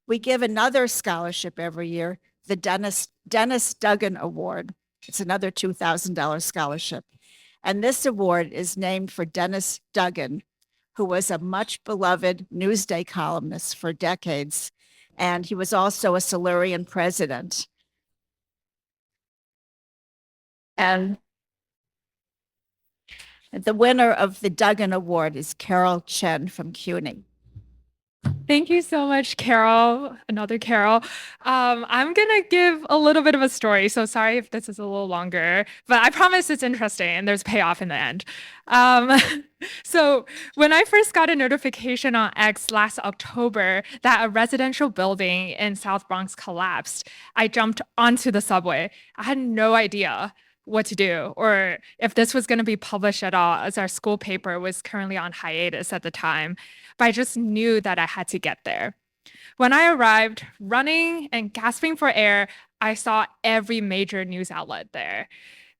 We give another scholarship every year, the Dennis Duggan Award. It's another $2,000 scholarship. And this award is named for Dennis Duggan, who was a much beloved Newsday columnist for decades. And he was also a Silurian president. And the winner of the Duggan Award is Carole Chen from CUNY. Thank you so much, Carole. Another Carole. I'm gonna give a little bit of a story, so sorry if this is a little longer, but I promise it's interesting and there's payoff in the end. So when I first got a notification on X last October that a residential building in South Bronx collapsed, I jumped onto the subway. I had no idea what to do or if this was going to be published at all, as our school paper was currently on hiatus at the time. But I just knew that I had to get there. When I arrived, running and gasping for air, I saw every major news outlet there.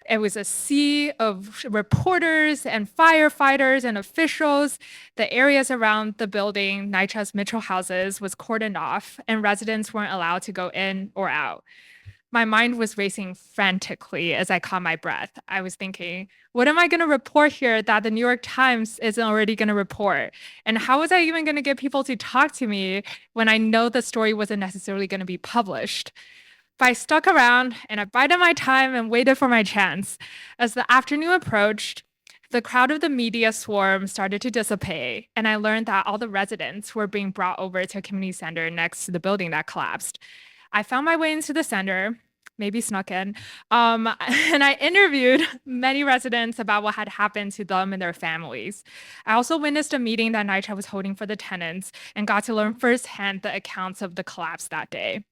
It was a sea of reporters and firefighters and officials. The areas around the building, NYCHA's Mitchell houses, was cordoned off, and residents weren't allowed to go in or out. My mind was racing frantically as I caught my breath. I was thinking, what am I going to report here that the New York Times isn't already going to report? And how was I even going to get people to talk to me when I know the story wasn't necessarily going to be published? But I stuck around and I bided my time and waited for my chance. As the afternoon approached, the crowd of the media swarm started to dissipate, and I learned that all the residents were being brought over to a community center next to the building that collapsed. I found my way into the center, maybe snuck in, and I interviewed many residents about what had happened to them and their families. I also witnessed a meeting that NYCHA was holding for the tenants and got to learn firsthand the accounts of the collapse that day.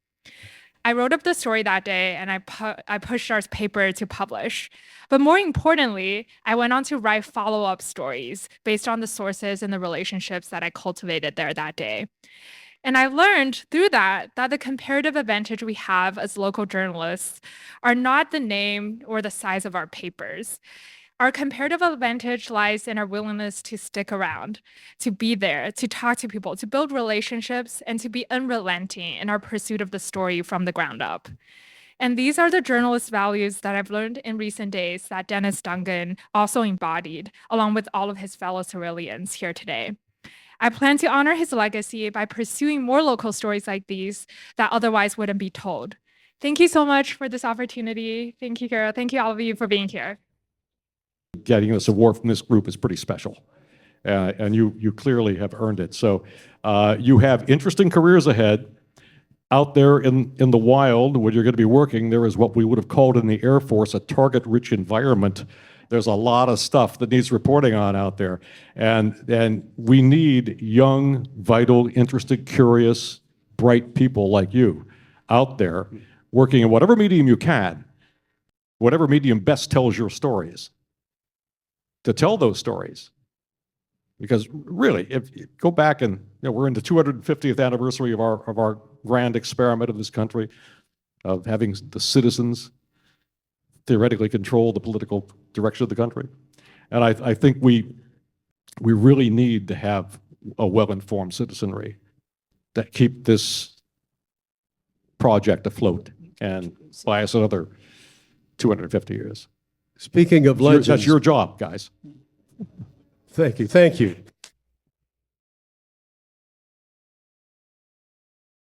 I wrote up the story that day and I pushed our paper to publish. But more importantly, I went on to write follow-up stories based on the sources and the relationships that I cultivated there that day. And I learned through that the comparative advantage we have as local journalists are not the name or the size of our papers. Our comparative advantage lies in our willingness to stick around, to be there, to talk to people, to build relationships, and to be unrelenting in our pursuit of the story from the ground up. And these are the journalist values that I've learned in recent days that Dennis Duggan also embodied, along with all of his fellow Silurians here today. I plan to honor his legacy by pursuing more local stories like these that otherwise wouldn't be told. Thank you so much for this opportunity. Thank you, Carole. Thank you, all of you, for being here. Getting this award from this group is pretty special, and you clearly have earned it. So you have interesting careers ahead. Out there in the wild, where you're going to be working, there is what we would have called in the Air Force a target-rich environment. There's a lot of stuff that needs reporting on out there. And we need young, vital, interested, curious, bright people like you out there working in whatever medium you can, whatever medium best tells your stories, to tell those stories. Because really, if you go back and we're in the 250th anniversary of our grand experiment of this country, of having the citizens theoretically control the political direction of the country. And I think we really need to have a well-informed citizenry that keep this project afloat and buy us another 250 years. Speaking of legends, that's your job, guys. Thank you.